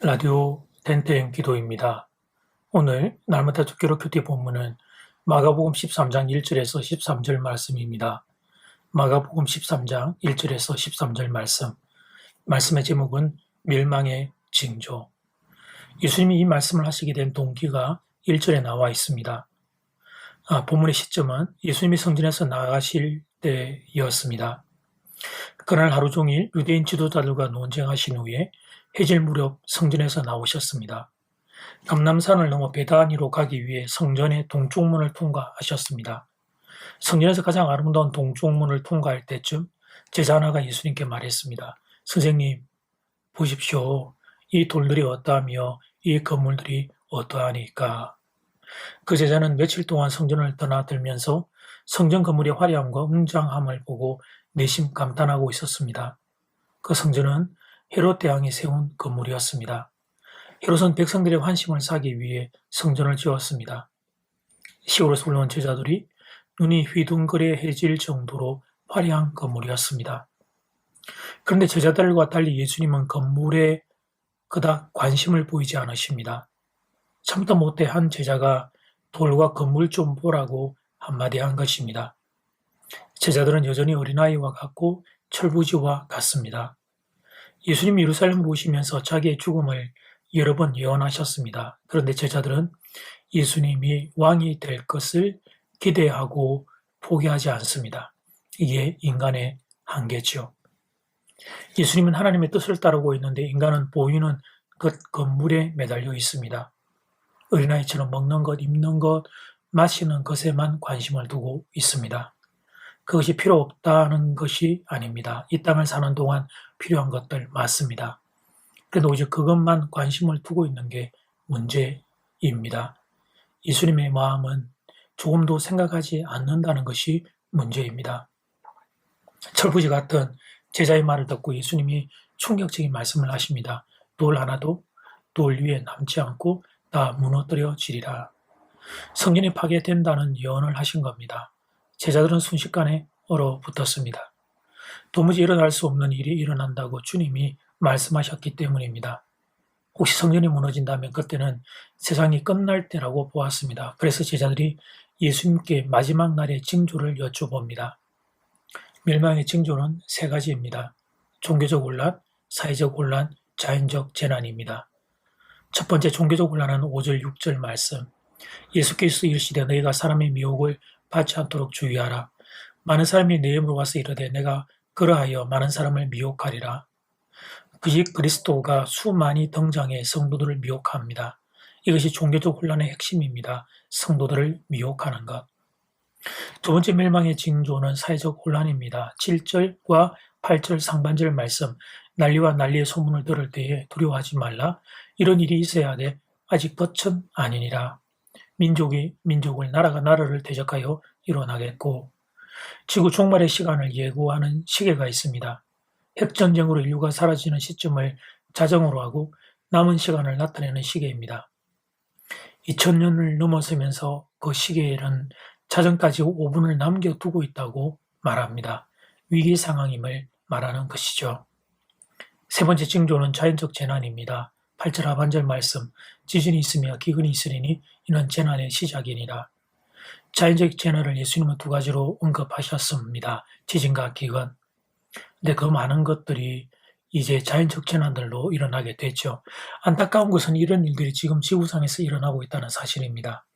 라디오 땡땡 기도입니다. 오늘 날마다 듣기로 큐티 본문은 마가복음 13장 1절에서 13절 말씀입니다. 마가복음 13장 1절에서 13절 말씀의 제목은 멸망의 징조. 예수님이 이 말씀을 하시게 된 동기가 1절에 나와 있습니다. 본문의 시점은 예수님이 성전에서 나가실 때였습니다. 그날 하루 종일 유대인 지도자들과 논쟁하신 후에 해질 무렵 성전에서 나오셨습니다. 감람산을 넘어 베다니로 가기 위해 성전의 동쪽문을 통과하셨습니다. 성전에서 가장 아름다운 동쪽문을 통과할 때쯤 제자 하나가 예수님께 말했습니다. 선생님, 보십시오. 이 돌들이 어떠하며 이 건물들이 어떠하니까. 그 제자는 며칠 동안 성전을 떠나들면서 성전 건물의 화려함과 웅장함을 보고 내심 감탄하고 있었습니다. 그 성전은 헤롯 대왕이 세운 건물이었습니다. 헤롯은 백성들의 환심을 사기 위해 성전을 지었습니다. 시골에서 올라온 제자들이 눈이 휘둥그레해질 정도로 화려한 건물이었습니다. 그런데 제자들과 달리 예수님은 건물에 그닥 관심을 보이지 않으십니다. 참다 못해 한 제자가 돌과 건물 좀 보라고 한마디 한 것입니다. 제자들은 여전히 어린아이와 같고 철부지와 같습니다. 예수님이 예루살렘으로 오시면서 자기의 죽음을 여러 번 예언하셨습니다. 그런데 제자들은 예수님이 왕이 될 것을 기대하고 포기하지 않습니다. 이게 인간의 한계죠. 예수님은 하나님의 뜻을 따르고 있는데 인간은 보이는 것 건물에 매달려 있습니다. 어린아이처럼 먹는 것, 입는 것, 마시는 것에만 관심을 두고 있습니다. 그것이 필요 없다는 것이 아닙니다. 이 땅을 사는 동안 필요한 것들 맞습니다. 그런데 오직 그것만 관심을 두고 있는 게 문제입니다. 예수님의 마음은 조금도 생각하지 않는다는 것이 문제입니다. 철부지 같은 제자의 말을 듣고 예수님이 충격적인 말씀을 하십니다. 돌 하나도 돌 위에 남지 않고 다 무너뜨려지리라. 성전이 파괴된다는 예언을 하신 겁니다. 제자들은 순식간에 얼어붙었습니다. 도무지 일어날 수 없는 일이 일어난다고 주님이 말씀하셨기 때문입니다. 혹시 성전이 무너진다면 그때는 세상이 끝날 때라고 보았습니다. 그래서 제자들이 예수님께 마지막 날의 징조를 여쭤봅니다. 멸망의 징조는 세 가지입니다. 종교적 혼란, 사회적 혼란, 자연적 재난입니다. 첫 번째 종교적 혼란은 5절, 6절 말씀. 예수께서 이르시되 너희가 사람의 미혹을 받지 않도록 주의하라. 많은 사람이 내 이름으로 와서 이르되 내가 그러하여 많은 사람을 미혹하리라. 그리스도가 수많이 등장해 성도들을 미혹합니다. 이것이 종교적 혼란의 핵심입니다. 성도들을 미혹하는 것. 두 번째 멸망의 징조는 사회적 혼란입니다. 7절과 8절 상반절 말씀. 난리와 난리의 소문을 들을 때에 두려워하지 말라. 이런 일이 있어야 돼. 아직 덫은 아니니라. 민족이 민족을, 나라가 나라를 대적하여 일어나겠고, 지구 종말의 시간을 예고하는 시계가 있습니다. 핵전쟁으로 인류가 사라지는 시점을 자정으로 하고 남은 시간을 나타내는 시계입니다. 2000년을 넘어서면서 그 시계에는 자정까지 5분을 남겨두고 있다고 말합니다. 위기 상황임을 말하는 것이죠. 세 번째 징조는 자연적 재난입니다. 8절 하반절 말씀, 지진이 있으며 기근이 있으리니 이는 재난의 시작이니라. 자연적 재난을 예수님은 두 가지로 언급하셨습니다. 지진과 기근. 근데 그 많은 것들이 이제 자연적 재난들로 일어나게 됐죠. 안타까운 것은 이런 일들이 지금 지구상에서 일어나고 있다는 사실입니다.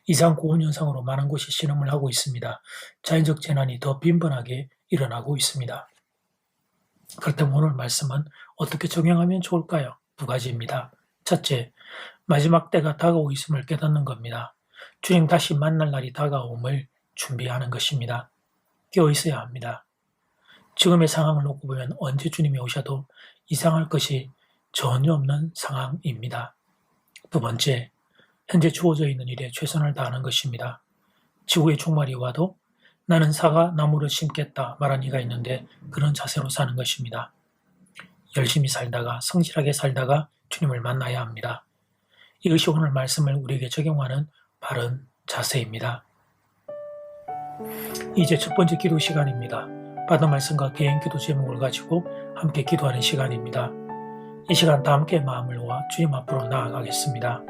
이상고온현상으로 많은 곳이 실험을 하고 있습니다. 자연적 재난이 더 빈번하게 일어나고 있습니다. 그렇다면 오늘 말씀은 어떻게 적용하면 좋을까요? 두 가지입니다. 첫째, 마지막 때가 다가오고 있음을 깨닫는 겁니다. 주님 다시 만날 날이 다가옴을 준비하는 것입니다. 깨어 있어야 합니다. 지금의 상황을 놓고 보면 언제 주님이 오셔도 이상할 것이 전혀 없는 상황입니다. 두 번째, 현재 주어져 있는 일에 최선을 다하는 것입니다. 지구의 종말이 와도 나는 사과 나무를 심겠다 말한 이가 있는데 그런 자세로 사는 것입니다. 열심히 살다가 성실하게 살다가 주님을 만나야 합니다. 이것이 오늘 말씀을 우리에게 적용하는 바른 자세입니다. 이제 첫 번째 기도 시간입니다. 받은 말씀과 개인 기도 제목을 가지고 함께 기도하는 시간입니다. 이 시간 다 함께 마음을 모아 주님 앞으로 나아가겠습니다.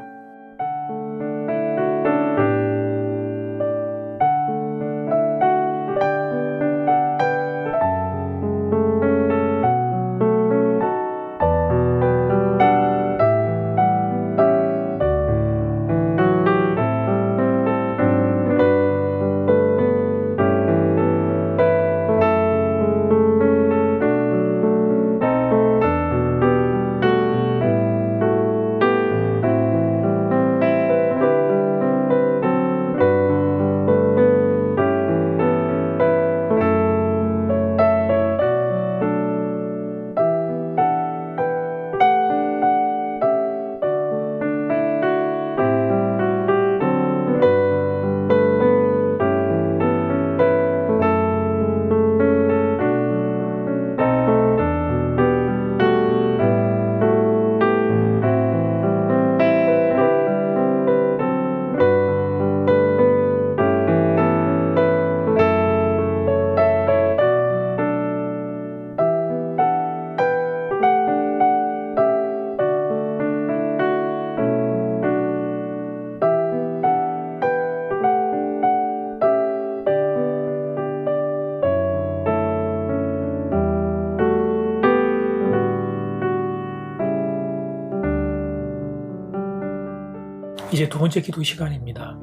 이제 두 번째 기도 시간입니다.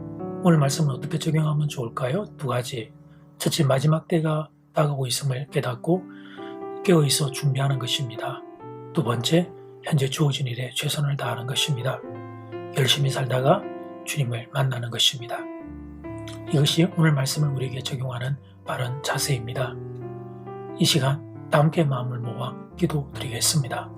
오늘 말씀은 어떻게 적용하면 좋을까요? 두 가지. 첫째, 마지막 때가 다가오고 있음을 깨닫고 깨어있어 준비하는 것입니다. 두 번째, 현재 주어진 일에 최선을 다하는 것입니다. 열심히 살다가 주님을 만나는 것입니다. 이것이 오늘 말씀을 우리에게 적용하는 바른 자세입니다. 이 시간 다 함께 마음을 모아 기도드리겠습니다.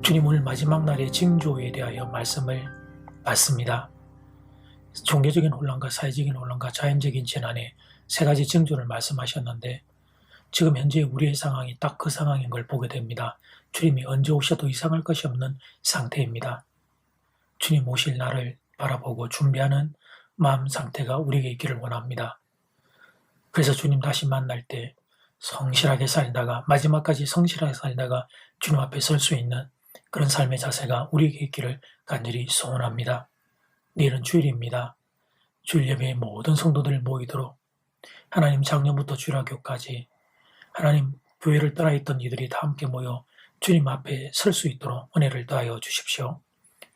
주님 오늘 마지막 날의 징조에 대하여 말씀을 받습니다. 종교적인 혼란과 사회적인 혼란과 자연적인 재난의 세 가지 징조를 말씀하셨는데 지금 현재 우리의 상황이 딱 그 상황인 걸 보게 됩니다. 주님이 언제 오셔도 이상할 것이 없는 상태입니다. 주님 오실 날을 바라보고 준비하는 마음 상태가 우리에게 있기를 원합니다. 그래서 주님 다시 만날 때 성실하게 살다가 마지막까지 성실하게 살다가 주님 앞에 설 수 있는 그런 삶의 자세가 우리에게 있기를 간절히 소원합니다. 내일은 주일입니다. 주일 예배에 모든 성도들 모이도록 하나님 작년부터 주일학교까지 하나님 교회를 떠나 있던 이들이 다 함께 모여 주님 앞에 설 수 있도록 은혜를 더하여 주십시오.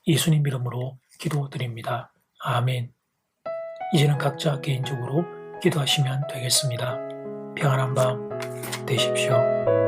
예수님 이름으로 기도드립니다. 아멘. 이제는 각자 개인적으로 기도하시면 되겠습니다. 평안한 밤 되십시오.